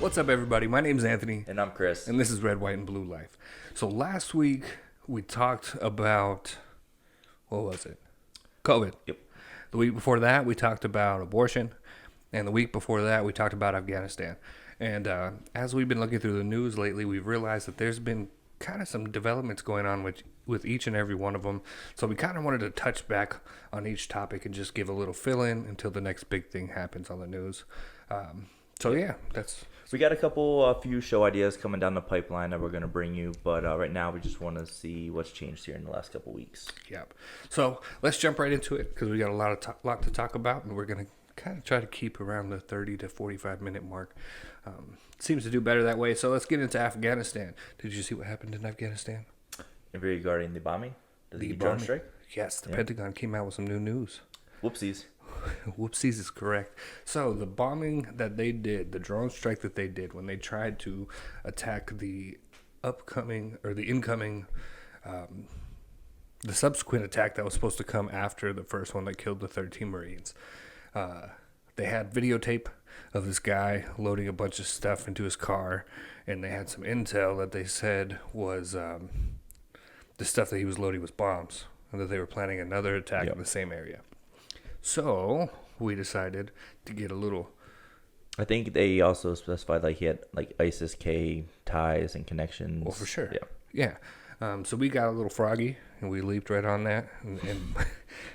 What's up, everybody? My name's Anthony. And I'm Chris. And this is Red, White, and Blue Life. So last week, we talked about, what was it? COVID. Yep. The week before that, we talked about abortion. And the week before that, we talked about Afghanistan. And as we've been looking through the news lately, we've realized that there's been kind of some developments going on with each and every one of them. So we kind of wanted to touch back on each topic and just give a little fill-in until the next big thing happens on the news. We got a few show ideas coming down the pipeline that we're going to bring you, but right now we just want to see what's changed here in the last couple weeks. Yep. So let's jump right into it because we got a lot to talk about, and we're going to kind of try to keep around the 30 to 45 minute mark. Seems to do better that way. So let's get into Afghanistan. Did you see what happened in Afghanistan? Regarding the bombing? The drone strike? Yes, the Pentagon came out with some new news. Whoopsies. Whoopsies is correct. So the bombing that they did, the drone strike that they did when they tried to attack the subsequent attack that was supposed to come after the first one that killed the 13 Marines. They had videotape of this guy loading a bunch of stuff into his car, and they had some intel that they said was the stuff that he was loading was bombs, and that they were planning another attack in the same area. So we decided to get a little. I think they also specified like he had like ISIS-K ties and connections. Well, for sure. Yeah. So we got a little froggy, and we leaped right on that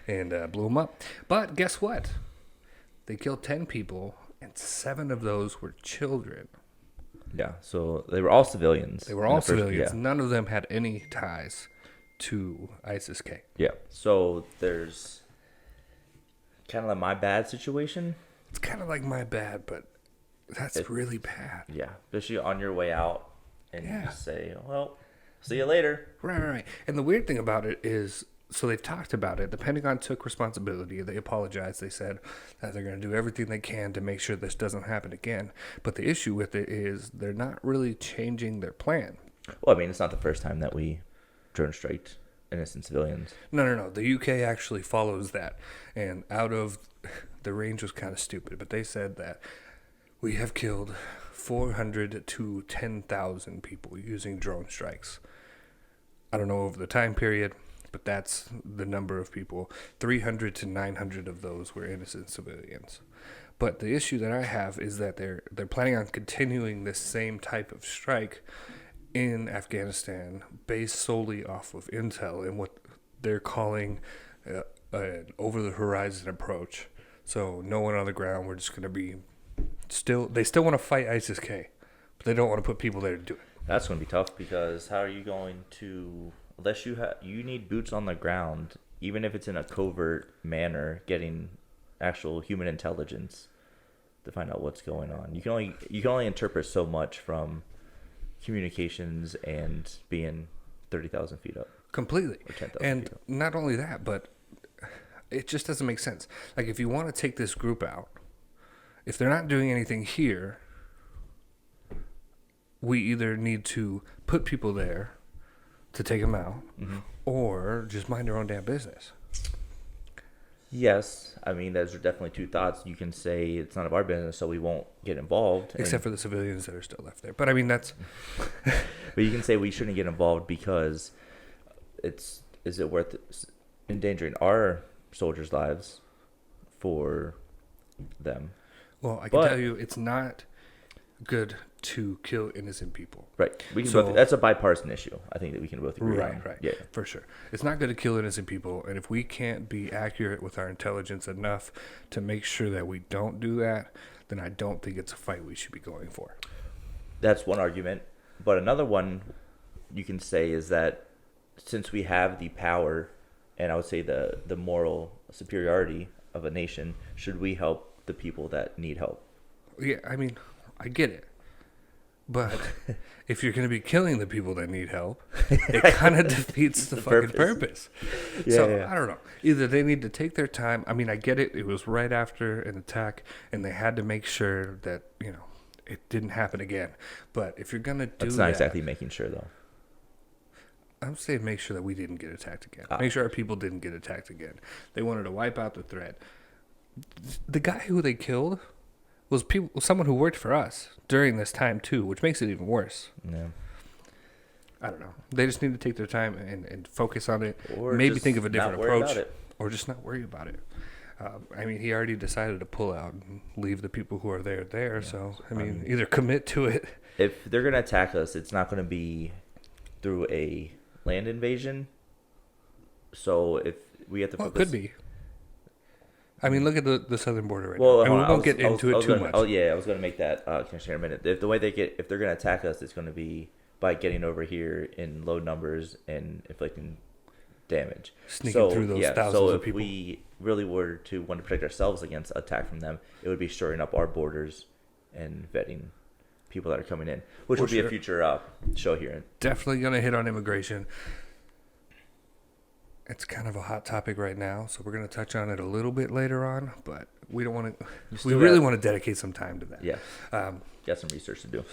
and blew them up. But guess what? They killed 10 people, and 7 of those were children. Yeah, so they were all civilians. Yeah. None of them had any ties to ISIS-K. Yeah, so there's kind of like my bad situation. It's kind of like my bad, but that's really bad. Yeah, especially on your way out, and you just say, well, see you later. Right. And the weird thing about it is, so they've talked about it. The Pentagon took responsibility. They apologized. They said that they're going to do everything they can to make sure this doesn't happen again. But the issue with it is they're not really changing their plan. Well, I mean, it's not the first time that we drone striked innocent civilians. No. The UK actually follows that. And out of the range was kind of stupid, but they said that we have killed 400 to 10,000 people using drone strikes. I don't know over the time period, but that's the number of people. 300 to 900 of those were innocent civilians. But the issue that I have is that they're planning on continuing this same type of strike in Afghanistan based solely off of intel and what they're calling an over-the-horizon approach. So no one on the ground. We're just going to be they still want to fight ISIS-K, but they don't want to put people there to do it. That's going to be tough because how are you going to, unless you need boots on the ground, even if it's in a covert manner, getting actual human intelligence to find out what's going on. You can only interpret so much from communications and being 30,000 feet up. Completely. Or 10,000 and feet up. Not only that, but it just doesn't make sense. Like, if you want to take this group out, if they're not doing anything here, we either need to put people there to take them out, or just mind their own damn business. Yes, I mean, those are definitely two thoughts. You can say it's none of our business, so we won't get involved. Except for the civilians that are still left there. But I mean, that's... But you can say we shouldn't get involved because is it worth endangering our soldiers' lives for them? Well, I can tell you, it's not good to kill innocent people. Right. We can that's a bipartisan issue. I think that we can both agree on. Right. Yeah. For sure. It's not good to kill innocent people, and if we can't be accurate with our intelligence enough to make sure that we don't do that, then I don't think it's a fight we should be going for. That's one argument. But another one you can say is that since we have the power, and I would say the moral superiority of a nation, should we help the people that need help? Yeah, I mean, I get it. But if you're going to be killing the people that need help, it kind of defeats the fucking purpose. Yeah. I don't know. Either they need to take their time. I mean, I get it. It was right after an attack, and they had to make sure that, it didn't happen again. But if you're going to do that... That's not exactly making sure, though. I'm saying make sure that we didn't get attacked again. Make sure our people didn't get attacked again. They wanted to wipe out the threat. The guy who they killed was someone who worked for us during this time too, which makes it even worse. Yeah. I don't know. They just need to take their time and focus on it. Or maybe just think of a different not worry approach, about it. or just not worry about it. I mean, he already decided to pull out and leave the people who are there. Yeah. So I mean, either commit to it. If they're gonna attack us, it's not gonna be through a land invasion. So if we have to, It could be. I mean, look at the southern border right now. And we won't get into it too much. Oh yeah, I was gonna make that connection in a minute. If they're gonna attack us, it's gonna be by getting over here in low numbers and inflicting damage. Sneaking through those thousands of people. So if we really were to want to protect ourselves against attack from them, it would be shoring up our borders and vetting people that are coming in, which will be a future show here. Definitely going to hit on immigration. It's kind of a hot topic right now, so we're going to touch on it a little bit later on, but we don't want to. We really want to dedicate some time to that. Yeah. Got some research to do.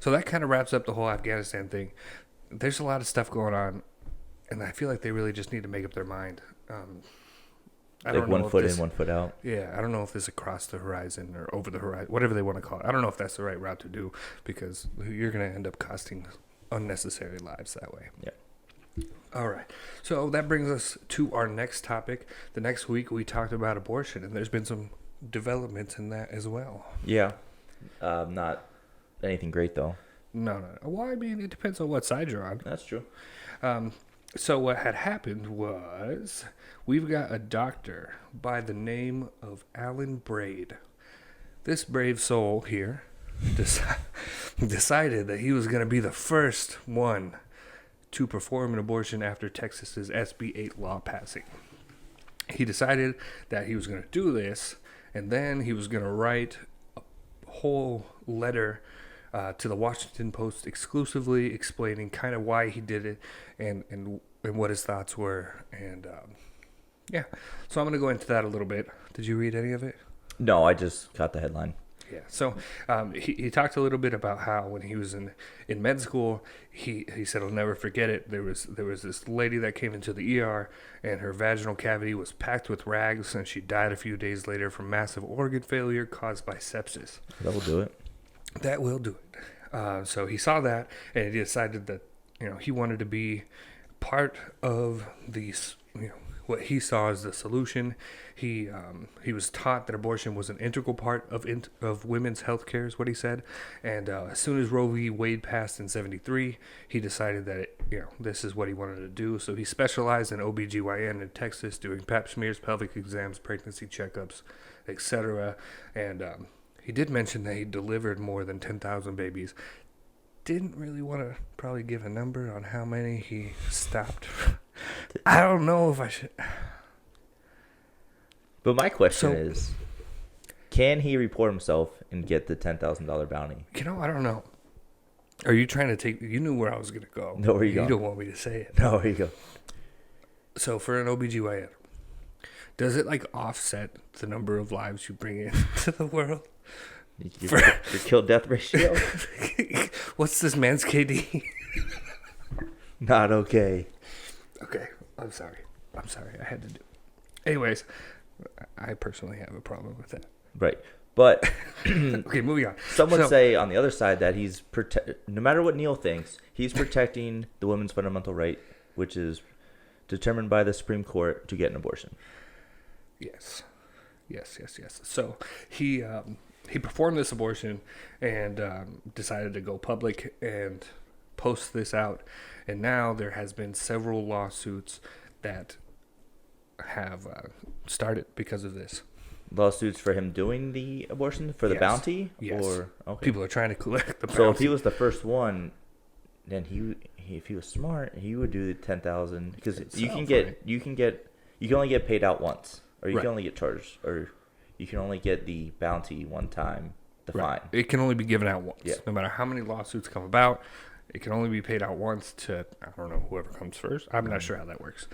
So that kind of wraps up the whole Afghanistan thing. There's a lot of stuff going on, and I feel like they really just need to make up their mind. I don't know, 1 foot in, 1 foot out. Yeah, I don't know if this is across the horizon or over the horizon, whatever they want to call it. I don't know if that's the right route to do, because you're going to end up costing unnecessary lives that way. Yeah. All right. So that brings us to our next topic. The next week we talked about abortion, and there's been some developments in that as well. Yeah. Not anything great, though. No. Well, I mean, it depends on what side you're on. That's true. So what had happened was we've got a doctor by the name of Alan Braid. This brave soul here decided that he was going to be the first one to perform an abortion after Texas's SB8 law passing. He decided that he was going to do this, and then he was going to write a whole letter to the Washington Post exclusively explaining kind of why he did it and what his thoughts were. And so I'm going to go into that a little bit. Did you read any of it? No, I just got the headline. Yeah. So he talked a little bit about how when he was in med school, he said he'll never forget it. There was this lady that came into the ER, and her vaginal cavity was packed with rags, and she died a few days later from massive organ failure caused by sepsis. That will do it. That will do it. So he saw that, and he decided that he wanted to be part of these. What he saw as the solution. He was taught that abortion was an integral part of women's health care, is what he said. And as soon as Roe v. Wade passed in '73, he decided that this is what he wanted to do. So he specialized in OBGYN in Texas, doing pap smears, pelvic exams, pregnancy checkups, etc. And he did mention that he delivered more than 10,000 babies. Didn't really want to probably give a number on how many he stopped. I don't know if I should. But my question is, can he report himself and get the $10,000 bounty? I don't know. Are you trying to take... You knew where I was going to go. No, where you go? You don't want me to say it. No, where you go? So for an OBGYN, does it offset the number of lives you bring into the world? Your kill-death ratio? What's this man's KD? Not okay. Okay, I'm sorry. I had to do it. Anyways, I personally have a problem with that. Right. But okay, moving on. Some would say on the other side that he's no matter what Neil thinks, he's protecting the woman's fundamental right, which is determined by the Supreme Court to get an abortion. Yes. So he performed this abortion and decided to go public and post this out. And now there has been several lawsuits that have started because of this. Lawsuits for him doing the abortion for the bounty? Yes. Or, okay. People are trying to collect the bounty. So if he was the first one, then if he was smart, he would do the 10,000 because you can only get paid out once, or you can only get charged, or you can only get the bounty one time. The fine. It can only be given out once. Yeah. No matter how many lawsuits come about, it can only be paid out once to, I don't know, whoever comes first. I'm not sure how that works.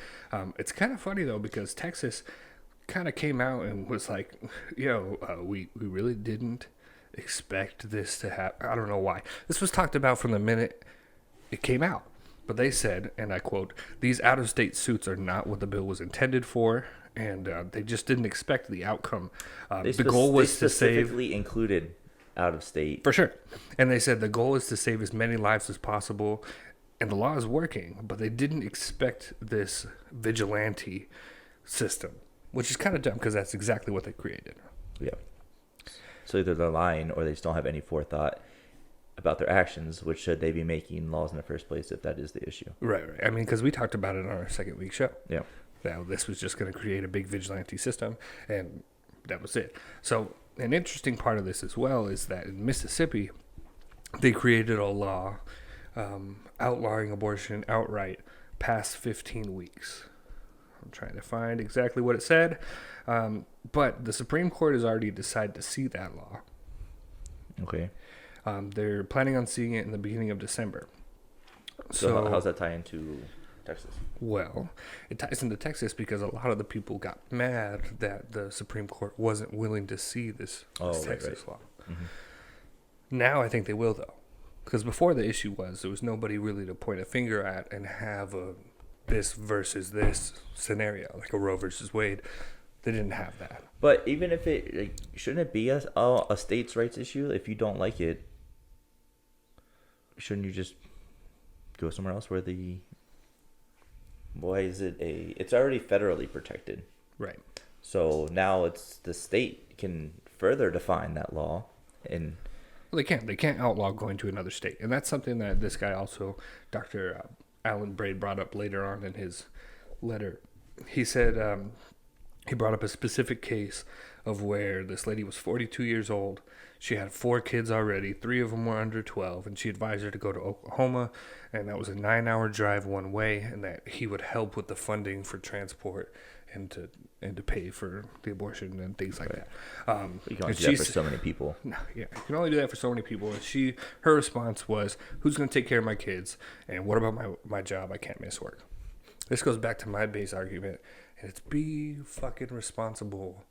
It's kind of funny, though, because Texas kind of came out and was like, we really didn't expect this to happen. I don't know why. This was talked about from the minute it came out. But they said, and I quote, "These out-of-state suits are not what the bill was intended for." and they just didn't expect the outcome. They The goal was to save, specifically included out of state. for sure, and they said the goal is to save as many lives as possible, and the law is working, but they didn't expect this vigilante system, which is kind of dumb because that's exactly what they created. Yeah. So either they're lying or they just don't have any forethought about their actions, which should they be making laws in the first place if that is the issue. Right. I mean, because we talked about it on our second week show. Yeah. Now, this was just going to create a big vigilante system, and that was it. So an interesting part of this as well is that in Mississippi, they created a law outlawing abortion outright past 15 weeks. I'm trying to find exactly what it said, but the Supreme Court has already decided to see that law. Okay. They're planning on seeing it in the beginning of December. So how's that tie into Texas? Well, it ties into Texas because a lot of the people got mad that the Supreme Court wasn't willing to see this Texas law. Mm-hmm. Now I think they will, though. Because before the issue was, there was nobody really to point a finger at and have a this versus this scenario, like a Roe versus Wade. They didn't have that. But even if it, shouldn't it be a states' rights issue? If you don't like it, shouldn't you just go somewhere else where it's already federally protected. Right. So now it's the state can further define that law and... Well, they can't outlaw going to another state. And that's something that this guy also, Dr. Alan Braid, brought up later on in his letter. He said he brought up a specific case of where this lady was 42 years old. She had 4 kids already. 3 of them were under 12. And she advised her to go to Oklahoma. And that was a 9-hour drive one way. And that he would help with the funding for transport and to pay for the abortion and things like that. You can only do that for so many people. No, yeah, you can only do that for so many people. And her response was, "Who's going to take care of my kids? And what about my job? I can't miss work." This goes back to my base argument, and it's be fucking responsible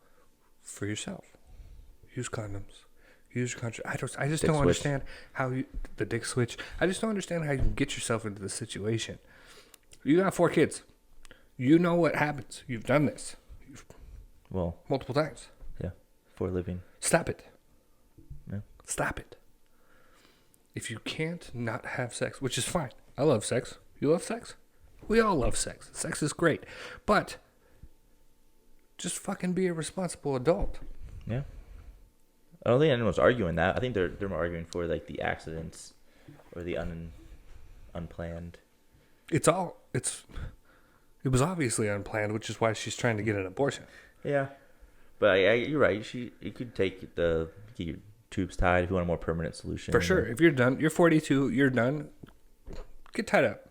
for yourself. Use condoms. Use your contract. I just don't understand how the dick switch. I just don't understand how you can get yourself into this situation. You got 4 kids. You know what happens. You've done this. Well, multiple times. Yeah, for a living. Stop it. Yeah. Stop it. If you can't not have sex, which is fine. I love sex. You love sex? We all love sex. Sex is great. But just fucking be a responsible adult. Yeah. I don't think anyone's arguing that. I think they're more arguing for like the accidents or the unplanned. It was obviously unplanned, which is why she's trying to get an abortion. Yeah, but you're right. You could get your tubes tied if you want a more permanent solution. For sure. If you're done, you're 42, you're done, get tied up.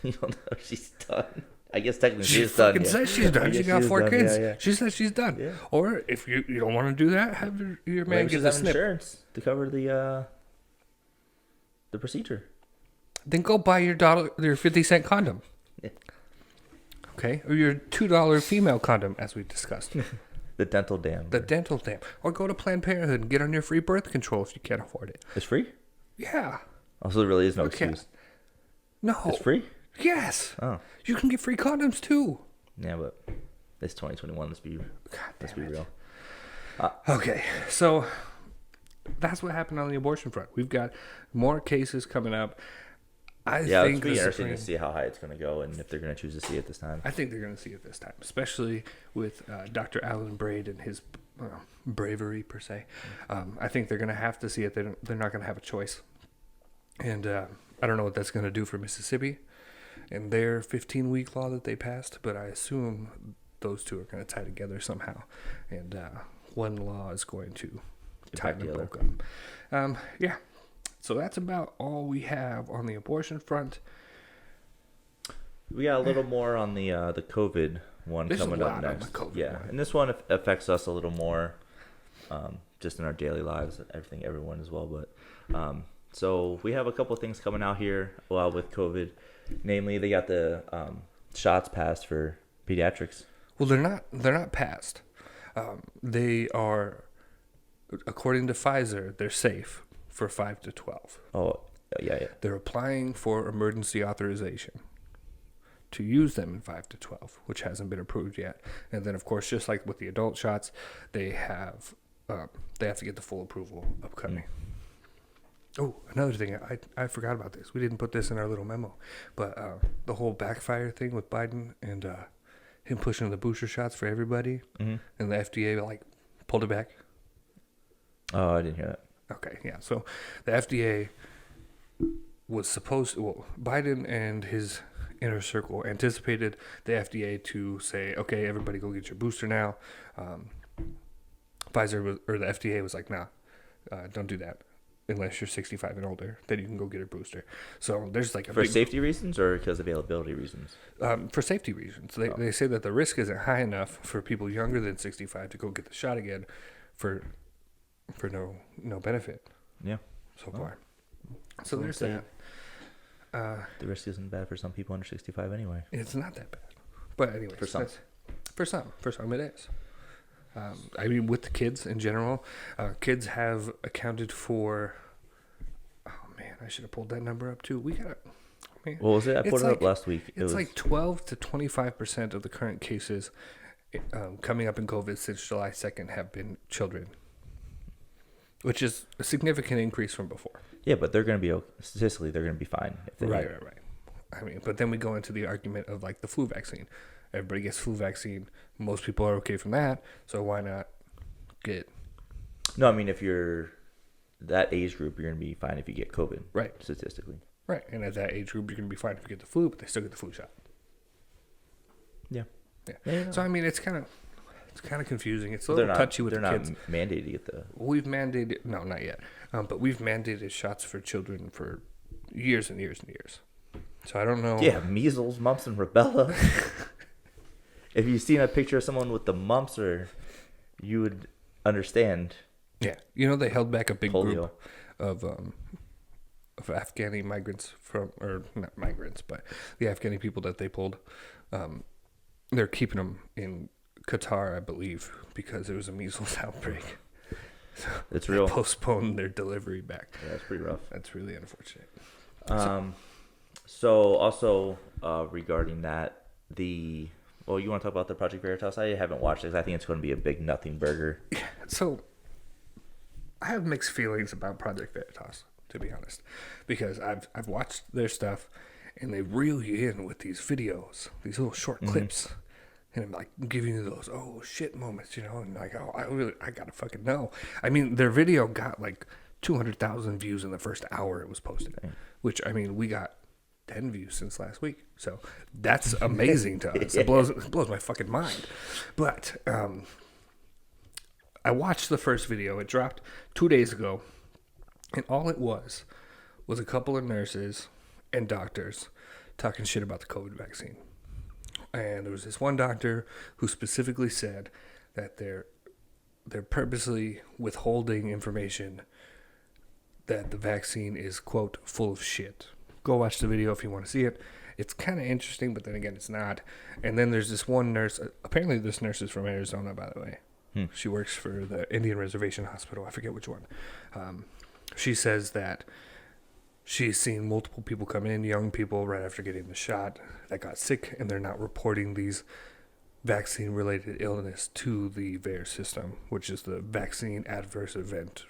You don't know if she's done. I guess technically she's done. She says she's done. She got 4 kids. Yeah. She says she's done. Yeah. Or if you don't want to do that, have your man get the snip. Insurance to cover the procedure. Then go buy your 50-cent condom. Yeah. Okay, or your $2 female condom, as we discussed. The dental dam. Or go to Planned Parenthood and get on your free birth control if you can't afford it. It's free? Yeah. Also, there really is no excuse. No. It's free? Yes. Oh. You can get free condoms too. Yeah, but it's 2021. Let's be real. Okay, so that's what happened on the abortion front. We've got more cases coming up. It's going to be interesting to see how high it's going to go and if they're going to choose to see it this time. I think they're going to see it this time, especially with Dr. Alan Braid and his bravery, per se. I think they're going to have to see it. They're not going to have a choice. And I don't know what that's going to do for Mississippi and their 15-week law that they passed, but I assume those two are going to tie together somehow. And one law is going to tie them both up. Yeah. So that's about all we have on the abortion front. We got a little more on the COVID one coming up next. And this one affects us a little more, just in our daily lives. Everyone as well. But so we have a couple of things coming out here with COVID. Namely, they got the shots passed for pediatrics. Well, they're not passed. They are, according to Pfizer, they're safe for 5 to 12. Oh, yeah. They're applying for emergency authorization to use them in 5 to 12, which hasn't been approved yet. And then, of course, just like with the adult shots, they have to get the full approval upcoming. Oh, another thing, I forgot about this. We didn't put this in our little memo, but the whole backfire thing with Biden and him pushing the booster shots for everybody, and the FDA like pulled it back. Oh, I didn't hear that. Okay, yeah. So the FDA was supposed to, well, Biden and his inner circle anticipated the FDA to say, okay, everybody go get your booster now. Pfizer or the FDA was like, nah, don't do that unless you're 65 and older. Then you can go get a booster. So there's like a for safety reasons or because availability reasons? For safety reasons. They say that the risk isn't high enough for people younger than 65 to go get the shot again for no benefit. Yeah. So far. So there's that. The risk isn't bad for some people under 65 anyway. It's not that bad. But anyways. For some. For some it is. I mean, with the kids in general, kids have accounted for, oh man, I should have pulled that number up too. What was it? I pulled it up last week. It's like 12 to 25% of the current cases coming up in COVID since July 2nd have been children, which is a significant increase from before. Yeah, but they're going to be, statistically, they're going to be fine. If they Right. I mean, but then we go into the argument of like the flu vaccine. Everybody gets flu vaccine. Most people are okay from that. So why not get? No, I mean, if you're that age group, you're going to be fine if you get COVID. Right. Statistically. Right. And at that age group, you're going to be fine if you get the flu, but they still get the flu shot. Yeah. Yeah. So, I mean, it's kind of confusing. It's a little touchy with the kids. They're not mandated to get the... We've mandated... No, not yet. But we've mandated shots for children for years and years and years. So I don't know... Yeah, measles, mumps, and rubella. If you've seen a picture of someone with the mumps, or you would understand. Yeah. You know, they held back a big polio. group of Afghani migrants from... Or not migrants, but the Afghani people that they pulled. They're keeping them in Qatar, I believe, because there was a measles outbreak. So it's real. They postponed their delivery back. Yeah, that's pretty rough. That's really unfortunate. So also regarding that, you want to talk about the Project Veritas? I haven't watched it because I think it's going to be a big nothing burger. So I have mixed feelings about Project Veritas, to be honest, because I've watched their stuff and they reel you in with these videos, these little short clips. And I'm like giving you those oh shit moments, and like I gotta fucking know. I mean, their video got like 200,000 views in the first hour it was posted, which I mean we got 10 views since last week, so that's amazing to us. It blows my fucking mind. But I watched the first video. It dropped 2 days ago, and all it was a couple of nurses and doctors talking shit about the COVID vaccine. And there was this one doctor who specifically said that they're purposely withholding information that the vaccine is, quote, full of shit. Go watch the video if you want to see it. It's kind of interesting, but then again, it's not. And then there's this one nurse. Apparently, this nurse is from Arizona, by the way. She works for the Indian Reservation Hospital. I forget which one. She says that she's seen multiple people come in, young people, right after getting the shot that got sick, and they're not reporting these vaccine-related illness to the VAERS system, which is the Vaccine Adverse Event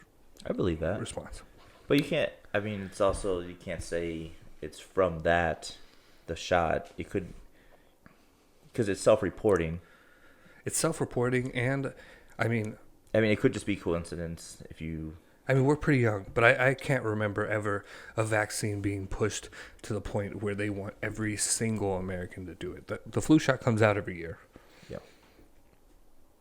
I believe that response. But you can't, I mean, it's also, you can't say it's from the shot. It could, because it's self-reporting. It's self-reporting, and, I mean, it could just be coincidence if you... I mean, we're pretty young, but I can't remember ever a vaccine being pushed to the point where they want every single American to do it. The flu shot comes out every year. Yeah.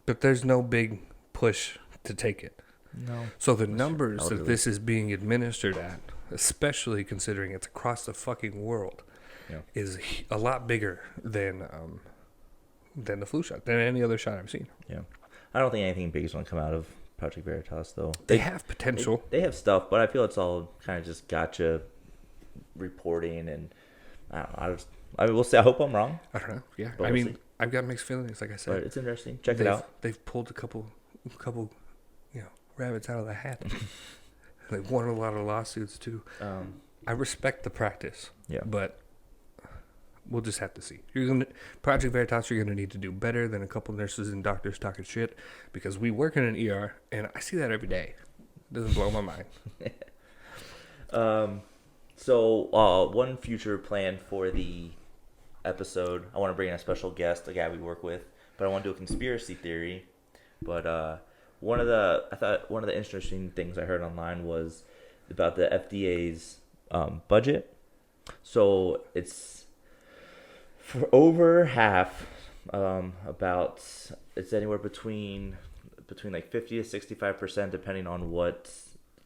But there's no big push to take it. No. So the numbers that this is being administered at, especially considering it's across the fucking world, is a lot bigger than the flu shot, than any other shot I've seen. Yeah. I don't think anything big is going to come out of Project Veritas, though. They have potential. They have stuff, but I feel it's all kind of just gotcha reporting, and I don't know. I mean, we'll see. I hope I'm wrong. I don't know. Yeah. But I mean, see. I've got mixed feelings, like I said. But it's interesting. Check it out. They've pulled a couple, rabbits out of the hat. They've won a lot of lawsuits too. I respect the practice. Yeah. But We'll just have to see. Project Veritas, you're gonna need to do better than a couple nurses and doctors talking shit, because we work in an ER and I see that every day. It doesn't blow my mind. So one future plan for the episode, I want to bring in a special guest, a guy we work with, but I want to do a conspiracy theory. But one of the interesting things I heard online was about the FDA's budget. So it's for over half, it's anywhere between like 50 to 65%, depending on what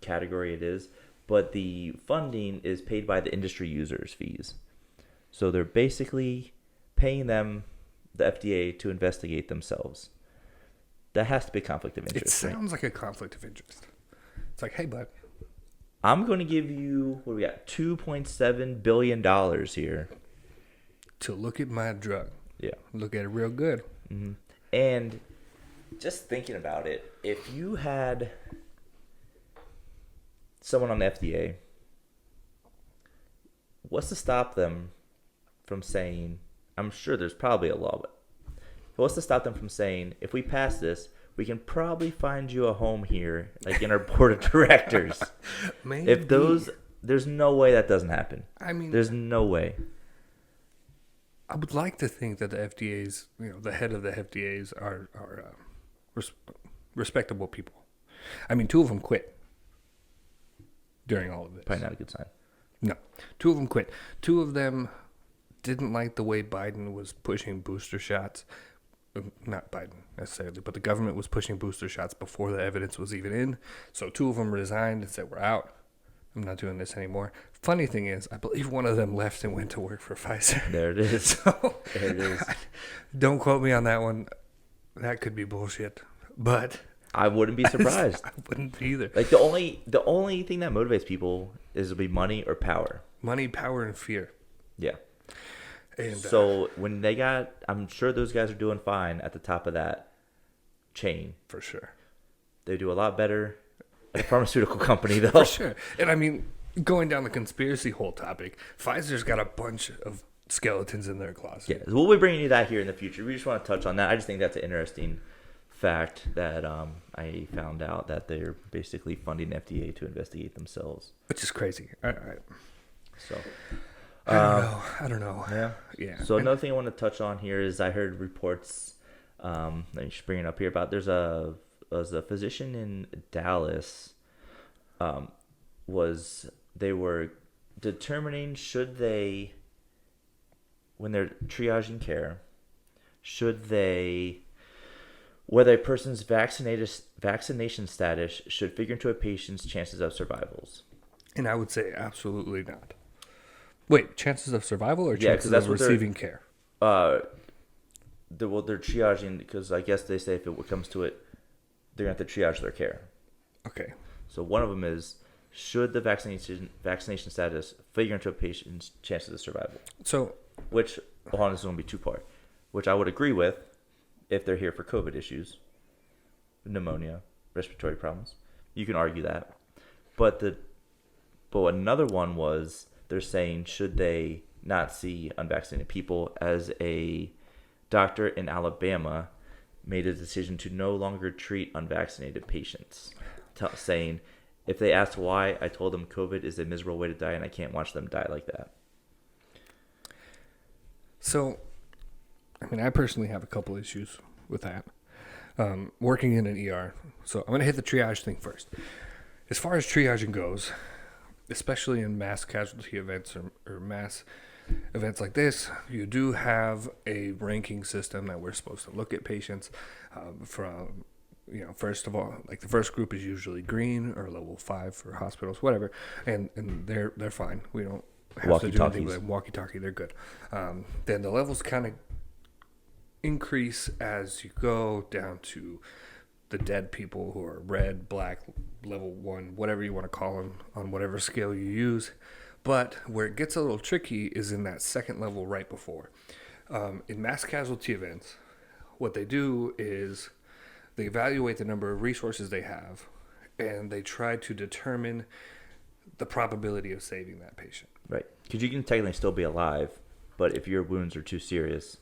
category it is. But the funding is paid by the industry users' fees. So they're basically paying them, the FDA, to investigate themselves. That has to be a conflict of interest. It sounds like a conflict of interest. It's like, hey, bud, I'm going to give you, what do we got, $2.7 billion here. To look at my drug. Yeah. Look at it real good. Mm-hmm. And just thinking about it, if you had someone on the FDA, what's to stop them from saying, I'm sure there's probably a law, but what's to stop them from saying, if we pass this, we can probably find you a home here, like in our board of directors. Maybe. If there's no way that doesn't happen. I mean, there's no way. I would like to think that the FDA's, the head of the FDA's are respectable people. I mean, 2 of them quit during all of this. Probably not a good sign. No. 2 of them quit. 2 of them didn't like the way Biden was pushing booster shots. Not Biden necessarily, but the government was pushing booster shots before the evidence was even in. So 2 of them resigned and said, we're out. I'm not doing this anymore. Funny thing is, I believe one of them left and went to work for Pfizer. There it is. So, there it is. Don't quote me on that one. That could be bullshit. But I wouldn't be surprised. I wouldn't either. Like the only thing that motivates people is to be money or power. Money, power, and fear. Yeah. And so when I'm sure those guys are doing fine at the top of that chain. For sure. They do a lot better at a pharmaceutical company, though. For sure. And I mean, going down the conspiracy whole topic, Pfizer's got a bunch of skeletons in their closet. Yeah, we'll be bringing you that here in the future. We just want to touch on that. I just think that's an interesting fact that I found out, that they're basically funding FDA to investigate themselves. Which is crazy. All right. So I don't know. Yeah. Yeah. So another thing I want to touch on here is I heard reports, let me just bring it up here, about there's a physician in Dallas, they were determining when they're triaging care, whether a person's vaccination status should figure into a patient's chances of survivals. And I would say absolutely not. Wait, chances of survival or chances that's of receiving care? They're triaging, because I guess they say if it comes to it, they're going to have to triage their care. Okay. So one of them is, should the vaccination status figure into a patient's chances of survival? So, which, hold on, this is going to be 2-part, which I would agree with if they're here for COVID issues, pneumonia, respiratory problems. You can argue that. But another one was, they're saying, should they not see unvaccinated people, as a doctor in Alabama made a decision to no longer treat unvaccinated patients, saying, if they asked why, I told them COVID is a miserable way to die and I can't watch them die like that. So, I mean, I personally have a couple issues with that. Working in an ER. So I'm going to hit the triage thing first. As far as triaging goes, especially in mass casualty events or mass events like this, you do have a ranking system that we're supposed to look at patients from, first of all, like the first group is usually green or level 5 for hospitals, whatever, and they're fine. We don't have to do anything with them. Walkie-talkie, they're good. Then the levels kind of increase as you go down to the dead people, who are red, black, level 1, whatever you want to call them, on whatever scale you use. But where it gets a little tricky is in that second level right before. In mass casualty events, what they do is they evaluate the number of resources they have, and they try to determine the probability of saving that patient. Right. Because you can technically still be alive But if your wounds are too serious,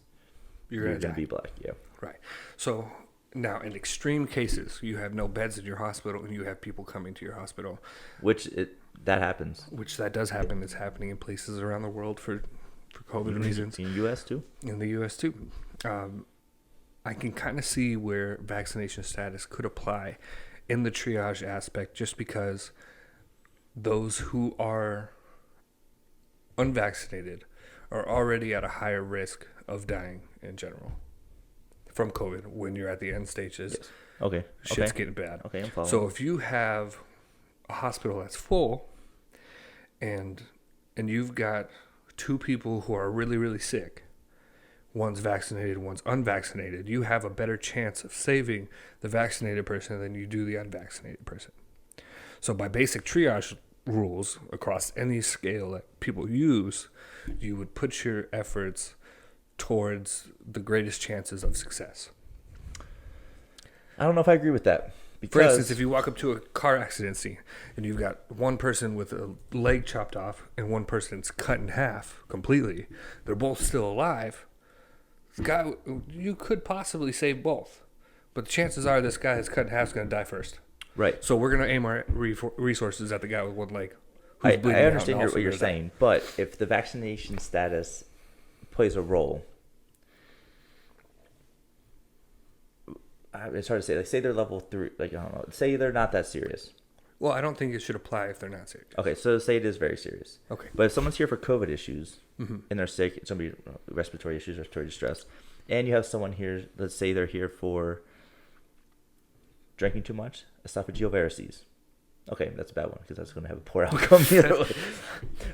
You're you're going to going to be black. Yeah. Right. So now, in extreme cases, you have no beds in your hospital, and you have people coming to your hospital. That happens. Which that does happen. It's happening in places around the world for COVID reasons. In the U.S. too? In the U.S. too. I can kind of see where vaccination status could apply in the triage aspect, just because those who are unvaccinated are already at a higher risk of dying in general from COVID when you're at the end stages. Yes. Okay. Shit's getting bad. Okay, I'm following. So if you have a hospital that's full and you've got two people who are really, really sick, one's vaccinated, one's unvaccinated, you have a better chance of saving the vaccinated person than you do the unvaccinated person. So by basic triage rules across any scale that people use, you would put your efforts towards the greatest chances of success. I don't know if I agree with that. For instance, if you walk up to a car accident scene and you've got one person with a leg chopped off and one person's cut in half completely, they're both still alive. You could possibly save both, but the chances are this guy that's cut in half is going to die first. Right. So we're going to aim our resources at the guy with one leg. I understand what you're saying, but if the vaccination status plays a role, it's hard to say. Like, say they're level 3, like, I don't know. Say they're not that serious. Well, I don't think it should apply if they're not serious. Okay, so say it is very serious. Okay. But if someone's here for COVID issues and they're sick, somebody respiratory issues, respiratory distress, and you have someone here, let's say they're here for drinking too much, esophageal varices. Okay, that's a bad one because that's going to have a poor outcome the other way.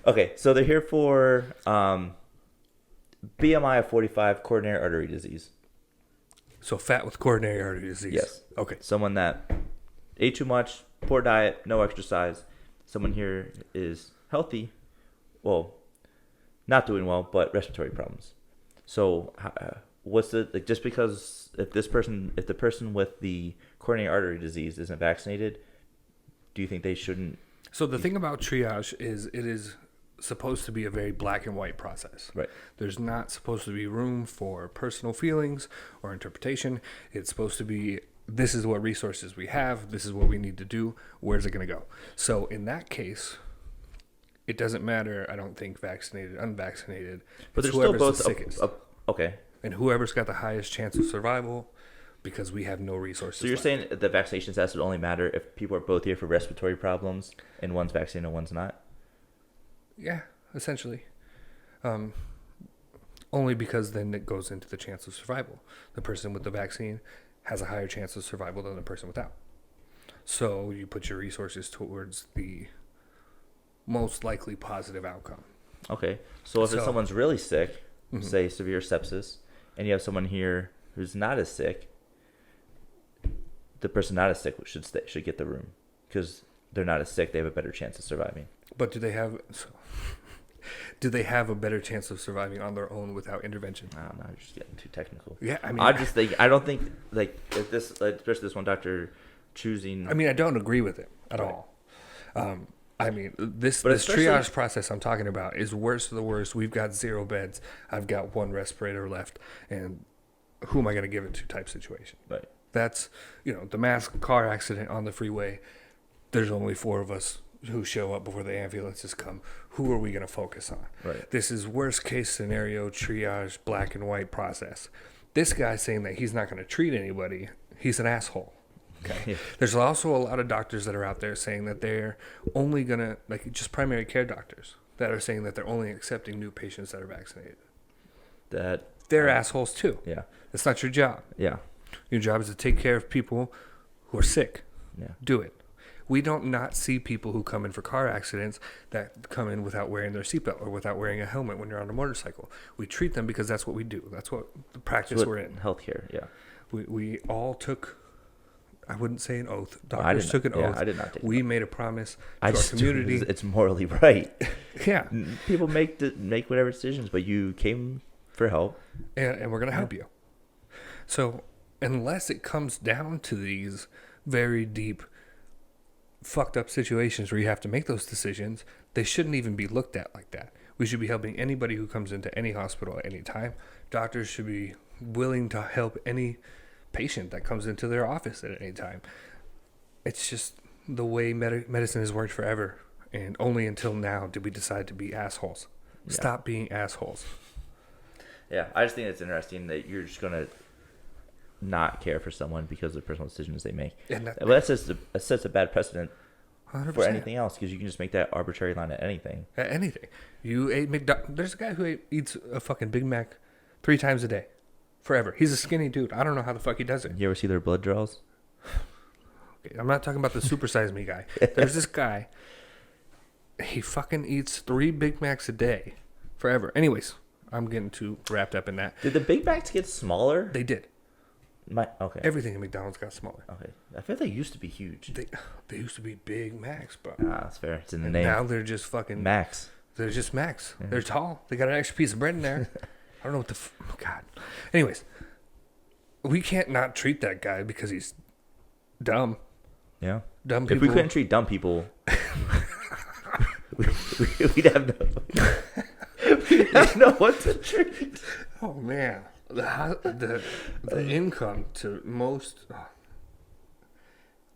Okay, so they're here for BMI of 45, coronary artery disease. So fat with coronary artery disease. Yes. Okay. Someone that ate too much, poor diet, no exercise. Someone here is healthy, well, not doing well, but respiratory problems. So what's the, like, just because if the person with the coronary artery disease isn't vaccinated, do you think they shouldn't? So the thing about triage is it is supposed to be a very black and white process. Right. There's not supposed to be room for personal feelings or interpretation. It's supposed to be, this is what resources we have, this is what we need to do, where's it going to go? So in that case, it doesn't matter, I don't think, vaccinated, unvaccinated. But it's they're still both the sickest. Okay. And whoever's got the highest chance of survival, because we have no resources. So you're left. saying the vaccination status would only matter if people are both here for respiratory problems and one's vaccinated and one's not? Yeah, essentially. Only because then it goes into the chance of survival. The person with the vaccine has a higher chance of survival than the person without. So you put your resources towards the most likely positive outcome. Okay. So if someone's really sick, say severe sepsis, and you have someone here who's not as sick, the person not as sick should get the room because they're not as sick. They have a better chance of surviving. But do they have a better chance of surviving on their own without intervention? I don't know. You're just getting too technical. Yeah, I mean, I don't think, like, if this, especially this one doctor choosing. I mean, I don't agree with it at all. I mean, this especially triage process I'm talking about is worst of the worst. We've got 0 beds. I've got 1 respirator left, and who am I going to give it to type situation? Right. That's, the mass car accident on the freeway. There's only 4 of us who show up before the ambulances come. Who are we going to focus on? Right. This is worst case scenario triage, black and white process. This guy's saying that he's not going to treat anybody. He's an asshole. Okay. Yeah. There's also a lot of doctors that are out there saying that they're only going to, like, just primary care doctors that are saying that they're only accepting new patients that are vaccinated. They're assholes too. Yeah. It's not your job. Yeah. Your job is to take care of people who are sick. Yeah. Do it. We don't not see people who come in for car accidents that come in without wearing their seatbelt or without wearing a helmet when you're on a motorcycle. We treat them because that's what we do. That's what the practice we're in. Healthcare, yeah. We all took, I wouldn't say an oath. Doctors took an oath. I did not take We made a promise to our community. It's morally right. Yeah. People make whatever decisions, but you came for help. And we're going to help you. So unless it comes down to these very deep, fucked up situations where you have to make those decisions, they shouldn't even be looked at like that. We should be helping anybody who comes into any hospital at any time. Doctors should be willing to help any patient that comes into their office at any time. It's just the way medicine has worked forever. And only until now did we decide to be assholes. Yeah. Stop being assholes. Yeah, I just think it's interesting that you're just going to not care for someone because of the personal decisions they make. And that sets a bad precedent 100%. For anything else, because you can just make that arbitrary line at anything. At anything. You ate There's a guy who eats a fucking Big Mac 3 times a day. Forever. He's a skinny dude. I don't know how the fuck he does it. You ever see their blood draws? Okay, I'm not talking about the Super Size Me guy. There's this guy. He fucking eats 3 Big Macs a day. Forever. Anyways, I'm getting too wrapped up in that. Did the Big Macs get smaller? They did. Okay. Everything in McDonald's got smaller. Okay. I feel they used to be huge. They used to be Big Macs, bro. That's fair. It's in the name. Now they're just fucking Macs. They're just Macs. Yeah. They're tall. They got an extra piece of bread in there. I don't know what the God. Anyways, we can't not treat that guy because he's dumb. Yeah. Dumb people. If we couldn't treat dumb people, we'd have no what to treat. Oh man. The income to most.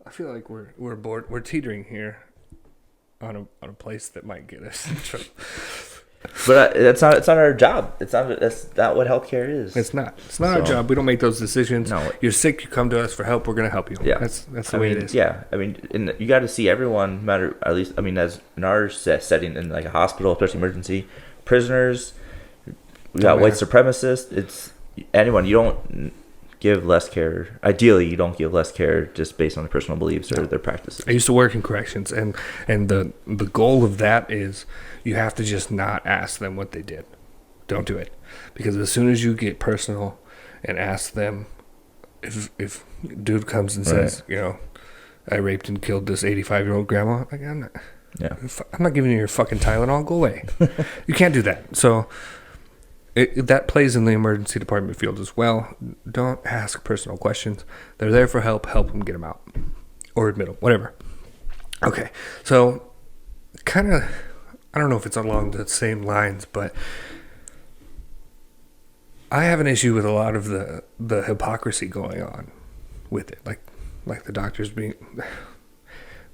I feel like we're bored. We're teetering here on a place that might get us in trouble. But it's not our job. That's not what healthcare is. It's not our job. We don't make those decisions. No. You're sick. You come to us for help. We're gonna help you. Yeah, that's the way it is. Yeah, I mean, you got to see everyone. Matter at least. I mean, as in our setting in like a hospital, especially emergency, prisoners. We got white supremacists. It's anyone. You don't give less care. Ideally, you don't give less care just based on their personal beliefs or their practices. I used to work in corrections, and the goal of that is you have to just not ask them what they did. Don't do it, because as soon as you get personal and ask them, if dude comes and says, I raped and killed this 85-year-old grandma, like, I'm not giving you your fucking Tylenol. Go away. You can't do that. So. That plays in the emergency department field as well. Don't ask personal questions. They're there for help. Help them get them out. Or admit them. Whatever. Okay. So, kind of, I don't know if it's along the same lines, but I have an issue with a lot of the hypocrisy going on with it. Like the doctors being...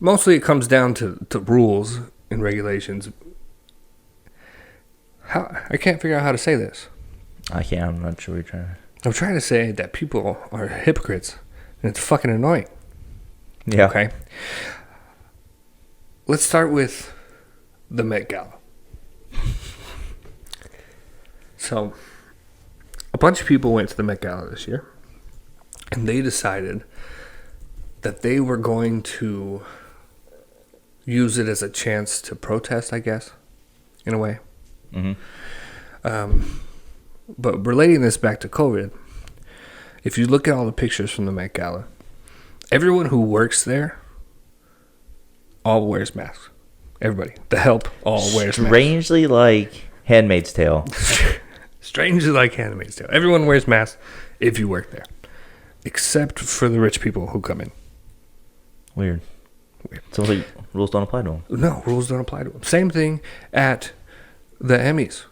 Mostly it comes down to rules and regulations. I can't figure out how to say this. I can't. I'm not sure what you're trying to... I'm trying to say that people are hypocrites, and it's fucking annoying. Yeah. Okay? Let's start with the Met Gala. So, a bunch of people went to the Met Gala this year, and they decided that they were going to use it as a chance to protest, I guess, in a way. Mm-hmm. But relating this back to COVID, if you look at all the pictures from the Met Gala, everyone who works there all wears masks. Everybody. The help all wears masks. Strangely like Handmaid's Tale. Strangely like Handmaid's Tale. Everyone wears masks if you work there. Except for the rich people who come in. Weird. Sounds like rules don't apply to them. No, rules don't apply to them. Same thing at the Emmys.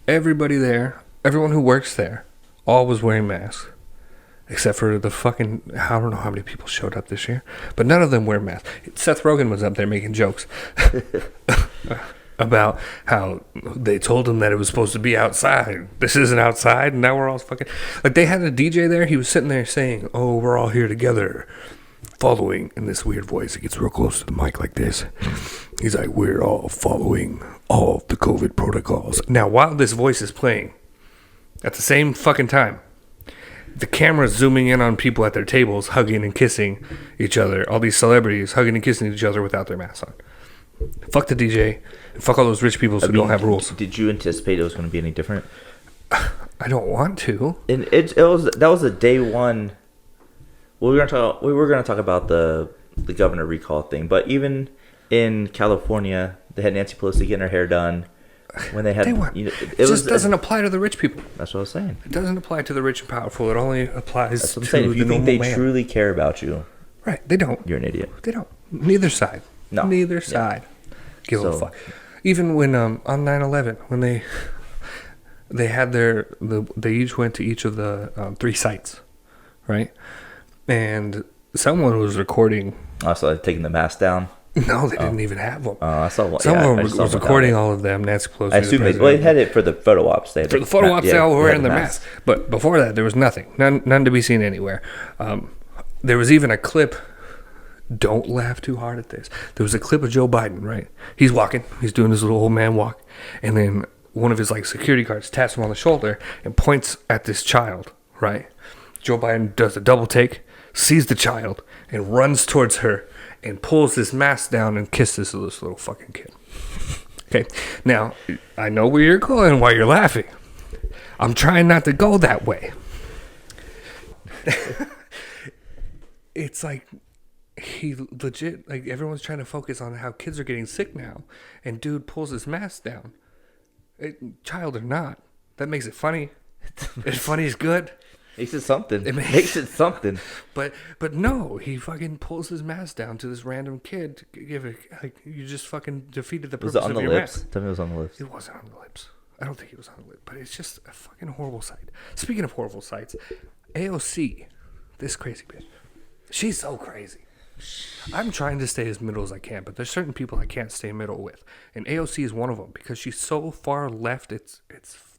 Everybody there, everyone who works there, all was wearing masks. Except for the fucking... I don't know how many people showed up this year. But none of them wear masks. Seth Rogen was up there making jokes about how they told him that it was supposed to be outside. This isn't outside, and now we're all fucking... Like, they had a DJ there. He was sitting there saying, oh, we're all here together. Following in this weird voice. He gets real close to the mic like this. He's like, we're all following all of the COVID protocols. Now, while this voice is playing, at the same fucking time, the camera's zooming in on people at their tables, hugging and kissing each other. All these celebrities hugging and kissing each other without their masks on. Fuck the DJ. And fuck all those rich people who don't have rules. Did you anticipate it was going to be any different? I don't want to. And that was a day one... We were going to talk about the governor recall thing, but even in California, they had Nancy Pelosi getting her hair done when they had. It just doesn't apply to the rich people. That's what I was saying. It doesn't apply to the rich and powerful. It only applies to the normal man. If you think they man. truly care about you, right? They don't. You're an idiot. They don't. Neither side. No. Neither side. Give a fuck. Even when on 9/11, when they had they each went to each of the 3 sites, right? And someone was recording. Oh, so they're taking the mask down. No, they didn't even have them. I saw one. Someone was recording all of them. Nancy Pelosi. I assume they had it for the photo ops. For the photo ops, they all were wearing the mask. But before that, there was nothing. None to be seen anywhere. There was even a clip. Don't laugh too hard at this. There was a clip of Joe Biden, right? He's walking. He's doing his little old man walk. And then one of his security guards taps him on the shoulder and points at this child, right? Joe Biden does a double take, sees the child, and runs towards her and pulls his mask down and kisses this little fucking kid. Okay, now, I know where you're going while you're laughing. I'm trying not to go that way. It's like, he legit, everyone's trying to focus on how kids are getting sick now, and dude pulls his mask down. Child or not, that makes it funny. If funny is good. Makes it something. It makes it something. But no, he fucking pulls his mask down to this random kid. You just fucking defeated the purpose of your mask. Tell me it was on the lips. It wasn't on the lips. I don't think it was on the lips. But it's just a fucking horrible sight. Speaking of horrible sights, AOC, this crazy bitch, she's so crazy. I'm trying to stay as middle as I can, but there's certain people I can't stay middle with, and AOC is one of them because she's so far left.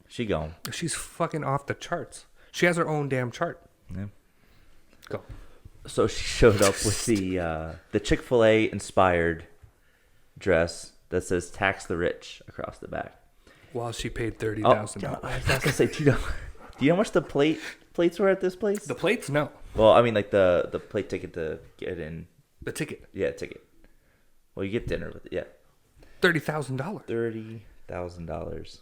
She's fucking off the charts. She has her own damn chart. Yeah. Go. So she showed up with the Chick-fil-A inspired dress that says "Tax the Rich" across the back. While she paid $30,000. I was gonna say, do you know how much the plates were at this place? The plates? No. Well, I mean, the plate ticket to get in. The ticket. Yeah, ticket. Well, you get dinner with it. Yeah. $30,000. $30,000.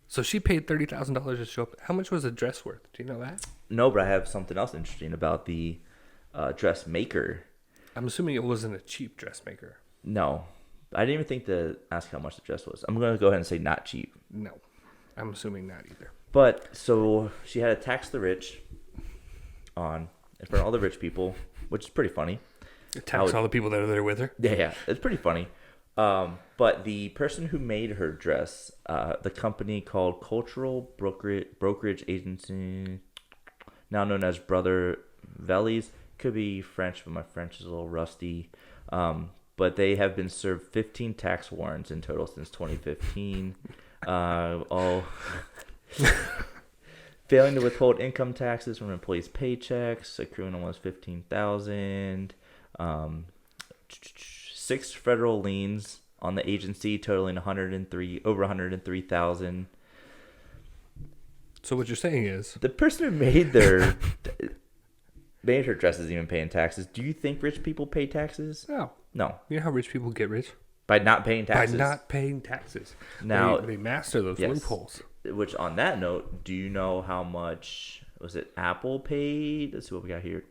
So she paid $30,000 to show up. How much was the dress worth? Do you know that? No, but I have something else interesting about the dressmaker. I'm assuming it wasn't a cheap dressmaker. No. I didn't even think to ask how much the dress was. I'm going to go ahead and say not cheap. No. I'm assuming not either. But, so she had a tax the rich on in front of all the rich people, which is pretty funny. Tax all the people that are there with her? Yeah. It's pretty funny. But the person who made her dress, the company called Cultural Brokerage Agency, now known as Brother Valley's, could be French, but my French is a little rusty. But they have been served 15 tax warrants in total since 2015. All failing to withhold income taxes from employees' paychecks, accruing almost $15,000. 6 federal liens on the agency, totaling over $103,000. So what you're saying is the person who made her dress isn't even paying taxes. Do you think rich people pay taxes? No. You know how rich people get rich? By not paying taxes. By not paying taxes. Now they master those loopholes. Which, on that note, do you know how much was it Apple paid? Let's see what we got here.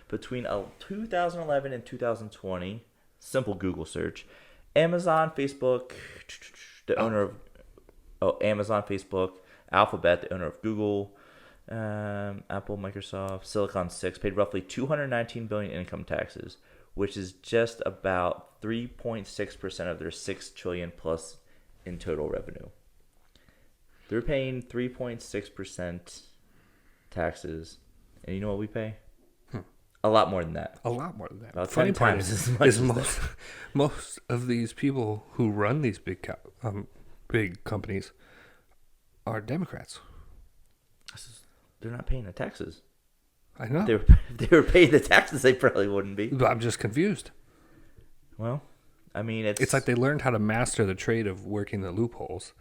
Between 2011 and 2020, simple Google search, Amazon, Facebook, Amazon, Facebook, Alphabet, the owner of Google, Apple, Microsoft, Silicon 6 paid roughly $219 billion in income taxes, which is just about 3.6% of their $6 trillion plus in total revenue. They're paying 3.6% taxes, and you know what we pay? A lot more than that. A lot more than that. About Funny 10 part times is, as much as most of these people who run these big companies are Democrats. They're not paying the taxes. I know. If they were paying the taxes, they probably wouldn't be. But I'm just confused. Well, I mean, it's like they learned how to master the trade of working the loopholes,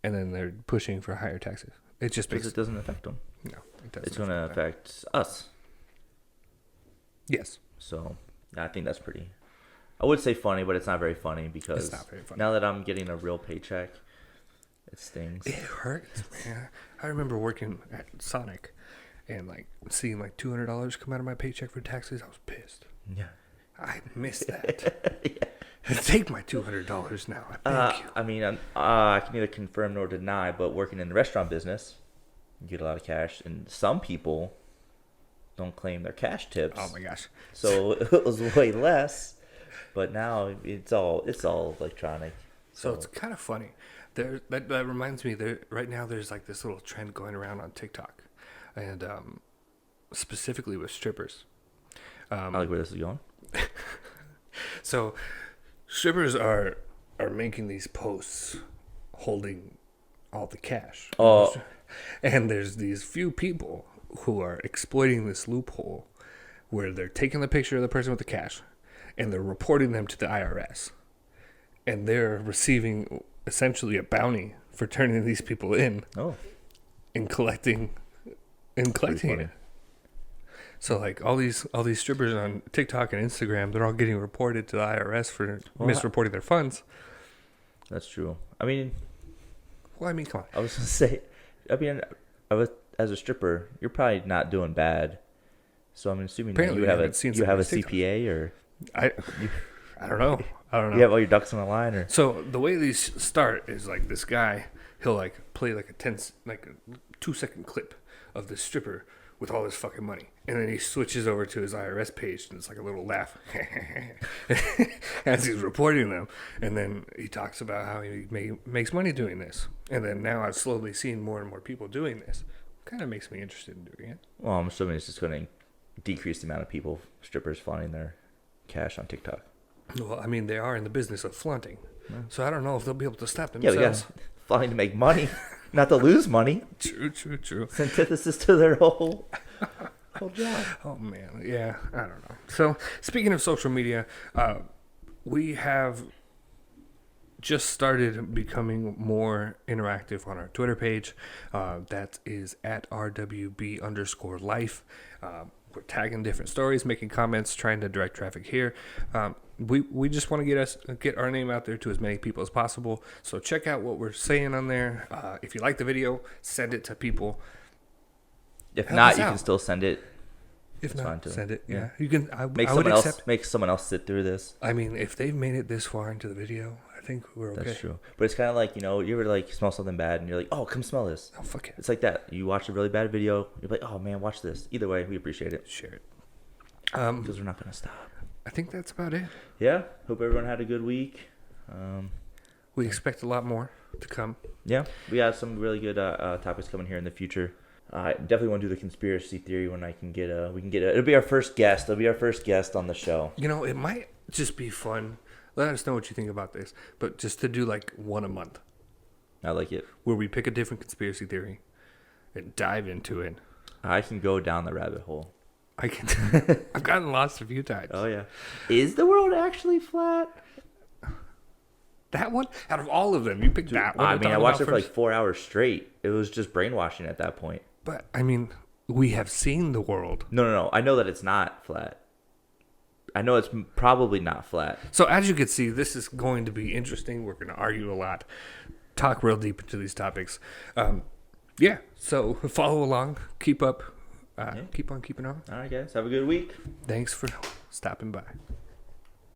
and then they're pushing for higher taxes. It just because it doesn't affect them. No, it doesn't. It's going to affect us. Yes. So, I think that's pretty. I would say funny, but it's not very funny because it's not very funny. Now that I'm getting a real paycheck, it stings. It hurts, man. I remember working at Sonic and seeing $200 come out of my paycheck for taxes. I was pissed. Yeah. I missed that. Yeah. Take my $200 now. I beg you. I mean, I can neither confirm nor deny, but working in the restaurant business, you get a lot of cash, and some people don't claim their cash tips. Oh my gosh. So it was way less. But now it's all electronic. So it's kind of funny. That reminds me. Right now there's like this little trend going around on TikTok, and specifically with strippers. I like where this is going. So strippers are making these posts holding all the cash. Oh. And there's these few people who are exploiting this loophole where they're taking the picture of the person with the cash and they're reporting them to the IRS. And they're receiving essentially a bounty for turning these people in and collecting it. So like all these strippers on TikTok and Instagram, they're all getting reported to the IRS for misreporting their funds. That's true. I mean, come on. I was gonna say, as a stripper, you're probably not doing bad. So I'm assuming that you have a CPA or I don't know. You have all your ducks on the line, or so the way these start is like this guy, he'll like play like a 2-second clip of the stripper with all his fucking money, and then he switches over to his IRS page, and it's like a little laugh as he's reporting them, and then he talks about how he makes money doing this, and then now I've slowly seen more and more people doing this. Kind of makes me interested in doing it. Well, I'm assuming it's just going to decrease the amount of strippers flaunting their cash on TikTok. Well, I mean, they are in the business of flaunting, so I don't know if they'll be able to stop themselves. Yeah, we got flaunting to make money, not to lose money. True. It's antithesis to their whole job. Oh man, yeah, I don't know. So speaking of social media, we have just started becoming more interactive on our Twitter page. That is at RWB_life. We're tagging different stories, making comments, trying to direct traffic here. We just want to get our name out there to as many people as possible. So check out what we're saying on there. If you like the video, send it to people. If not, you can still send it. If not, send it. Yeah, you can. Make someone else sit through this. I mean, if they've made it this far into the video, I think we're okay. That's true. But it's kind of like, you ever like smell something bad and you're like, oh, come smell this. Oh, fuck it. It's like that. You watch a really bad video, you're like, oh man, watch this. Either way, we appreciate it. Share it. Because we're not gonna stop. I think that's about it. Yeah. Hope everyone had a good week. We expect a lot more to come. Yeah, we have some really good topics coming here in the future. I definitely want to do the conspiracy theory when I can get it'll be our first guest. It'll be our first guest on the show. It might just be fun. Let us know what you think about this. But just to do like one a month. I like it. Where we pick a different conspiracy theory and dive into it. I can go down the rabbit hole. I've gotten lost a few times. Oh yeah. Is the world actually flat? That one? Out of all of them, you picked that one. I mean, I watched it for like 4 hours straight. It was just brainwashing at that point. But, I mean, we have seen the world. No. I know that it's not flat. I know it's probably not flat. So, as you can see, this is going to be interesting. We're going to argue a lot. Talk real deep into these topics. Yeah, so follow along. Keep up. Keep on keeping on. All right, guys. Have a good week. Thanks for stopping by.